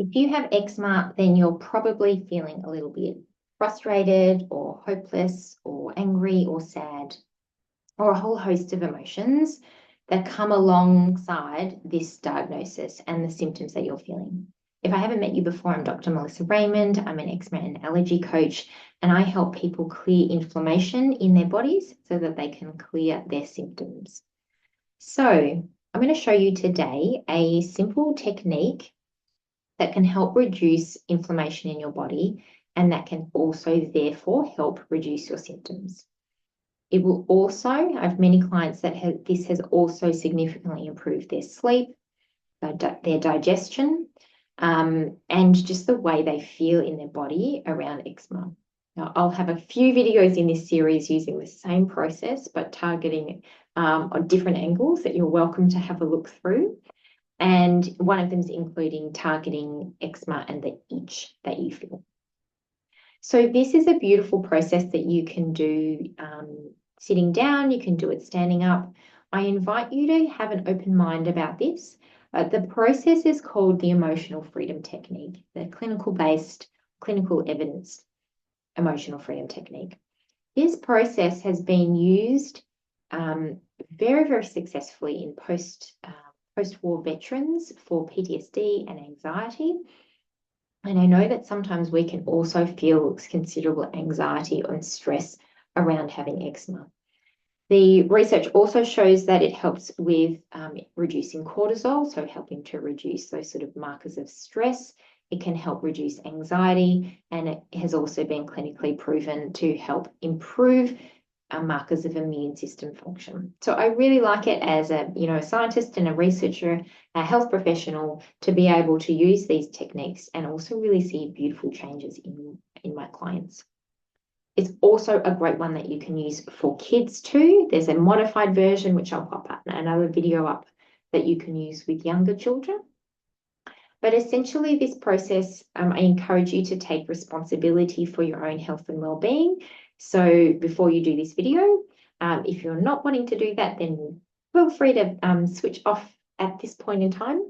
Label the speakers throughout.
Speaker 1: If you have eczema, then you're probably feeling a little bit frustrated or hopeless or angry or sad, or a whole host of emotions that come alongside this diagnosis and the symptoms that you're feeling. If I haven't met you before, I'm Dr. Melissa Raymond. I'm an eczema and allergy coach, and I help people clear inflammation in their bodies so that they can clear their symptoms. So I'm going to show you today a simple technique that can help reduce inflammation in your body, and that can also therefore help reduce your symptoms. It will also, I have many clients that this has also significantly improved their sleep, their digestion, and just the way they feel in their body around eczema. Now, I'll have a few videos in this series using the same process, but targeting on different angles that you're welcome to have a look through. And one of them is including targeting eczema and the itch that you feel. So this is a beautiful process that you can do sitting down, you can do it standing up. I invite you to have an open mind about this. The process is called the emotional freedom technique, the clinical-based, clinical evidence emotional freedom technique. This process has been used very, very successfully in post-war veterans for PTSD and anxiety. And I know that sometimes we can also feel considerable anxiety and stress around having eczema. The research also shows that it helps with reducing cortisol, so helping to reduce those sort of markers of stress. It can help reduce anxiety, and it has also been clinically proven to help improve markers of immune system function. So I really like it as a scientist and a researcher, a health professional, to be able to use these techniques and also really see beautiful changes in my clients. It's also a great one that you can use for kids too. There's a modified version, which I'll pop up another video up, that you can use with younger children. But essentially, this process, I encourage you to take responsibility for your own health and well-being. So before you do this video, if you're not wanting to do that, then feel free to switch off at this point in time.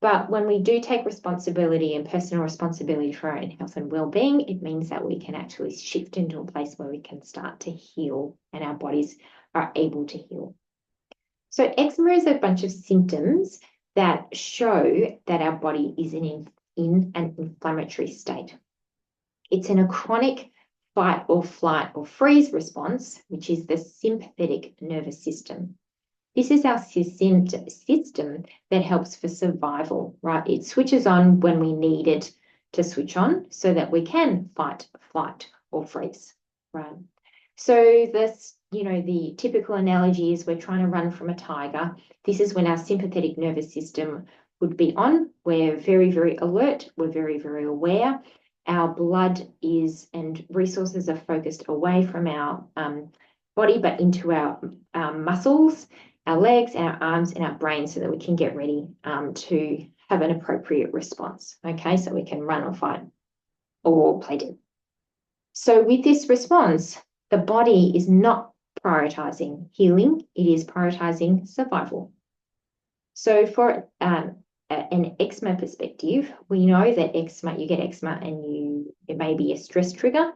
Speaker 1: But when we do take responsibility and personal responsibility for our own health and well-being, it means that we can actually shift into a place where we can start to heal and our bodies are able to heal. So eczema is a bunch of symptoms that show that our body is in an inflammatory state. It's in a chronic fight or flight or freeze response, which is the sympathetic nervous system. This is our system that helps for survival, right? It switches on when we need it to switch on so that we can fight, flight, or freeze, right? So this, the typical analogy is we're trying to run from a tiger. This is when our sympathetic nervous system would be on. We're very, very alert. We're very, very aware. Our blood and resources are focused away from our body, but into our muscles, our legs, our arms, and our brain, so that we can get ready to have an appropriate response. Okay, so we can run or fight or play dead. So with this response, the body is not prioritizing healing, it is prioritizing survival. So for an eczema perspective, we know that you get eczema and it may be a stress trigger,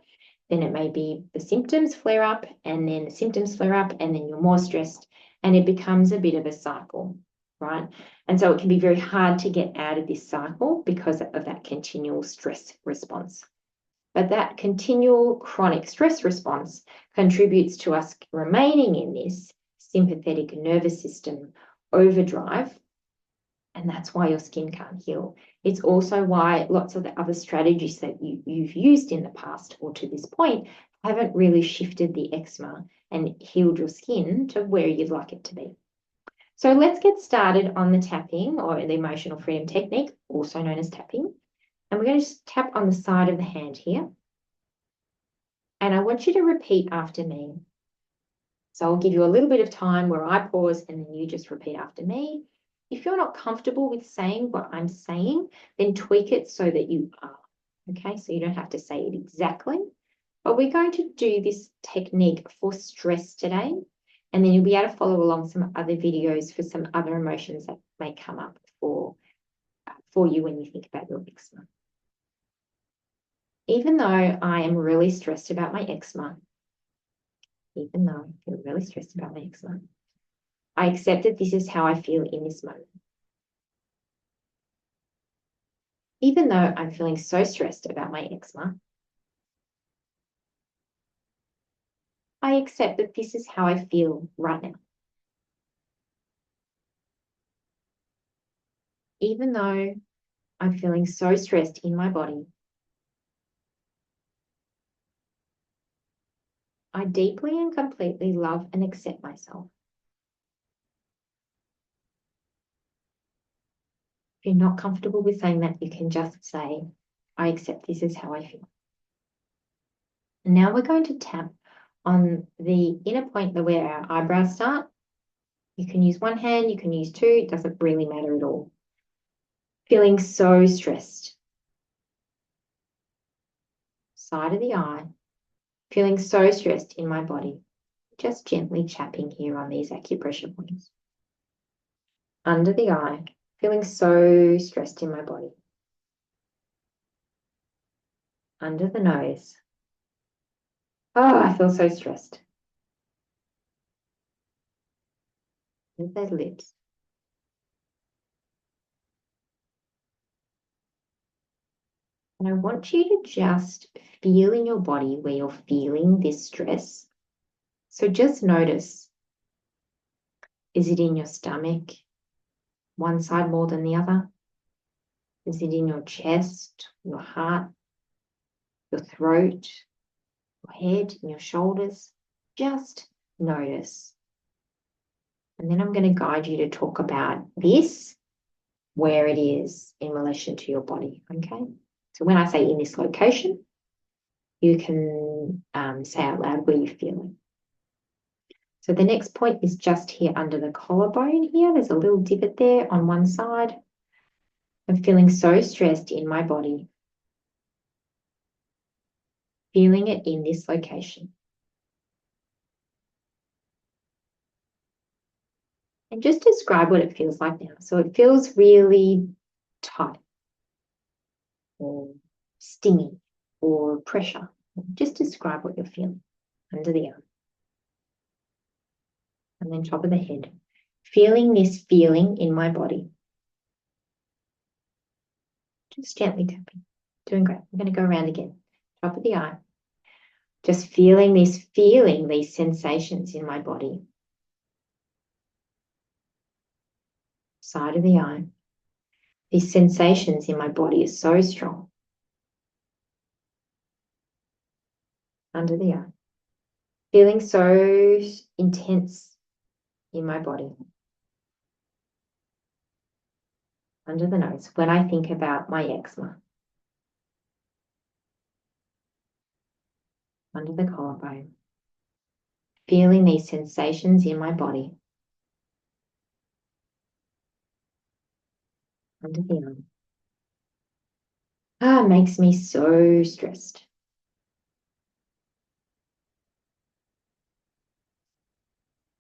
Speaker 1: then it may be the symptoms flare up, and then the symptoms flare up, and then you're more stressed, and it becomes a bit of a cycle, right? And so it can be very hard to get out of this cycle because of that continual stress response. But that continual chronic stress response contributes to us remaining in this sympathetic nervous system overdrive, and that's why your skin can't heal. It's also why lots of the other strategies that you've used in the past or to this point haven't really shifted the eczema and healed your skin to where you'd like it to be. So let's get started on the tapping, or the emotional freedom technique, also known as tapping. And we're going to just tap on the side of the hand here. And I want you to repeat after me. So I'll give you a little bit of time where I pause and then you just repeat after me. If you're not comfortable with saying what I'm saying, then tweak it so that you are. Okay, so you don't have to say it exactly. But we're going to do this technique for stress today, and then you'll be able to follow along some other videos for some other emotions that may come up for for you when you think about your eczema. Even though I am really stressed about my eczema, even though I feel really stressed about my eczema, I accept that this is how I feel in this moment. Even though I'm feeling so stressed about my eczema, I accept that this is how I feel right now. Even though I'm feeling so stressed in my body, I deeply and completely love and accept myself. If you're not comfortable with saying that, you can just say, I accept this is how I feel. And now we're going to tap on the inner point where our eyebrows start. You can use one hand, you can use two, it doesn't really matter at all. Feeling so stressed. Side of the eye. Feeling so stressed in my body. Just gently tapping here on these acupressure points. Under the eye. Feeling so stressed in my body. Under the nose. Oh, I feel so stressed. With those lips. And I want you to just feel in your body where you're feeling this stress. So just notice, is it in your stomach, one side more than the other? Is it in your chest, your heart, your throat, your head, and your shoulders? Just notice. And then I'm going to guide you to talk about this, where it is in relation to your body, okay? So when I say in this location, you can say out loud where you're feeling. So the next point is just here under the collarbone here. There's a little divot there on one side. I'm feeling so stressed in my body. Feeling it in this location. And just describe what it feels like now. So it feels really tight or stinging or pressure. Just describe what you're feeling under the arm. And then top of the head. Feeling this feeling in my body. Just gently tapping. Doing great. I'm going to go around again. Top of the eye. Just feeling, these sensations in my body. Side of the eye. These sensations in my body are so strong. Under the eye. Feeling so intense in my body. Under the nose, when I think about my eczema. Under the collarbone. Feeling these sensations in my body. Under the arm. Ah, it makes me so stressed.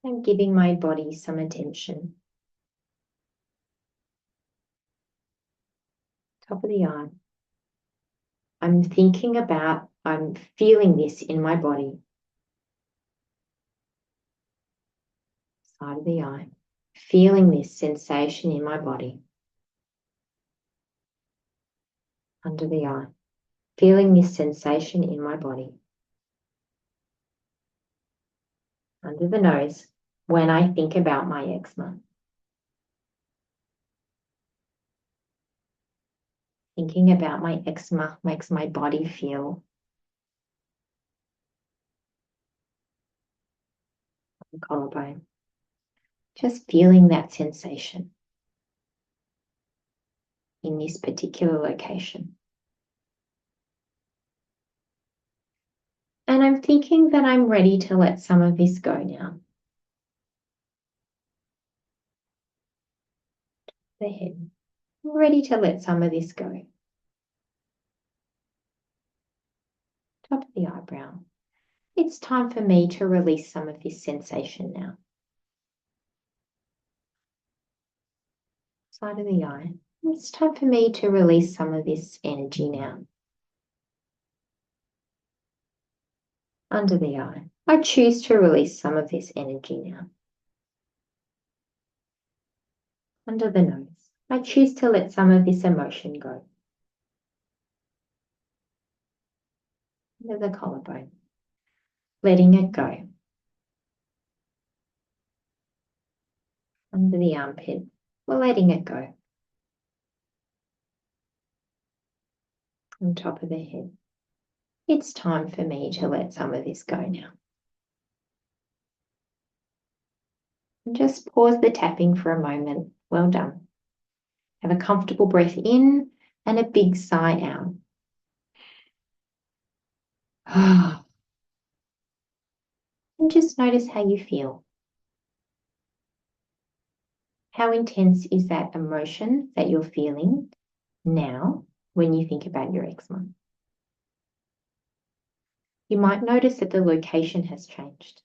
Speaker 1: I'm giving my body some attention. Top of the eye. I'm feeling this in my body. Side of the eye. Feeling this sensation in my body. Under the eye. Feeling this sensation in my body. Under the nose, when I think about my eczema. Thinking about my eczema makes my body feel. Collarbone. Just feeling that sensation in this particular location. And I'm thinking that I'm ready to let some of this go now. The head. I'm ready to let some of this go. Top of the eyebrow. It's time for me to release some of this sensation now. Side of the eye. It's time for me to release some of this energy now. Under the eye. I choose to release some of this energy now. Under the nose. I choose to let some of this emotion go. Under the collarbone. Letting it go. Under the armpit. We're letting it go. On top of the head. It's time for me to let some of this go now. And just pause the tapping for a moment. Well done. Have a comfortable breath in and a big sigh out. And just notice how you feel. How intense is that emotion that you're feeling now when you think about your eczema? You might notice that the location has changed.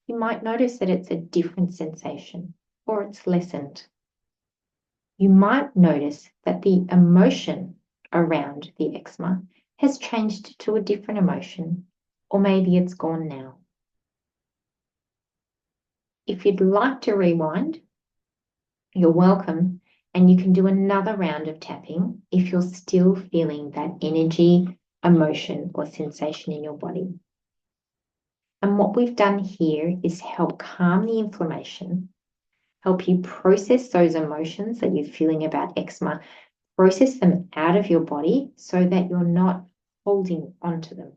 Speaker 1: You might notice that it's a different sensation or it's lessened. You might notice that the emotion around the eczema has changed to a different emotion, or maybe it's gone now. If you'd like to rewind, you're welcome, and you can do another round of tapping if you're still feeling that energy, emotion, or sensation in your body. And what we've done here is help calm the inflammation, help you process those emotions that you're feeling about eczema, process them out of your body so that you're not holding onto them.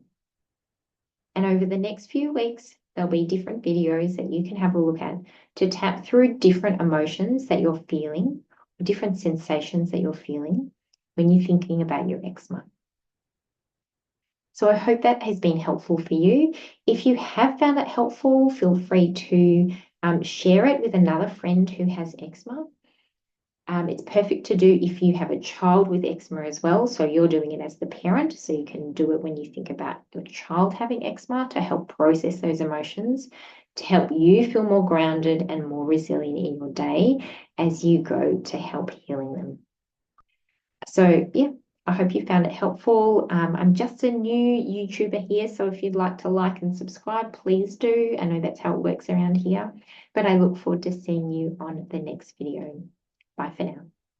Speaker 1: And over the next few weeks, there'll be different videos that you can have a look at to tap through different emotions that you're feeling, or different sensations that you're feeling when you're thinking about your eczema. So I hope that has been helpful for you. If you have found it helpful, feel free to share it with another friend who has eczema. It's perfect to do if you have a child with eczema as well. So you're doing it as the parent, so you can do it when you think about your child having eczema to help process those emotions, to help you feel more grounded and more resilient in your day as you go to help healing them. So yeah, I hope you found it helpful. I'm just a new YouTuber here, so if you'd like to like and subscribe, please do. I know that's how it works around here, but I look forward to seeing you on the next video. Bye for now.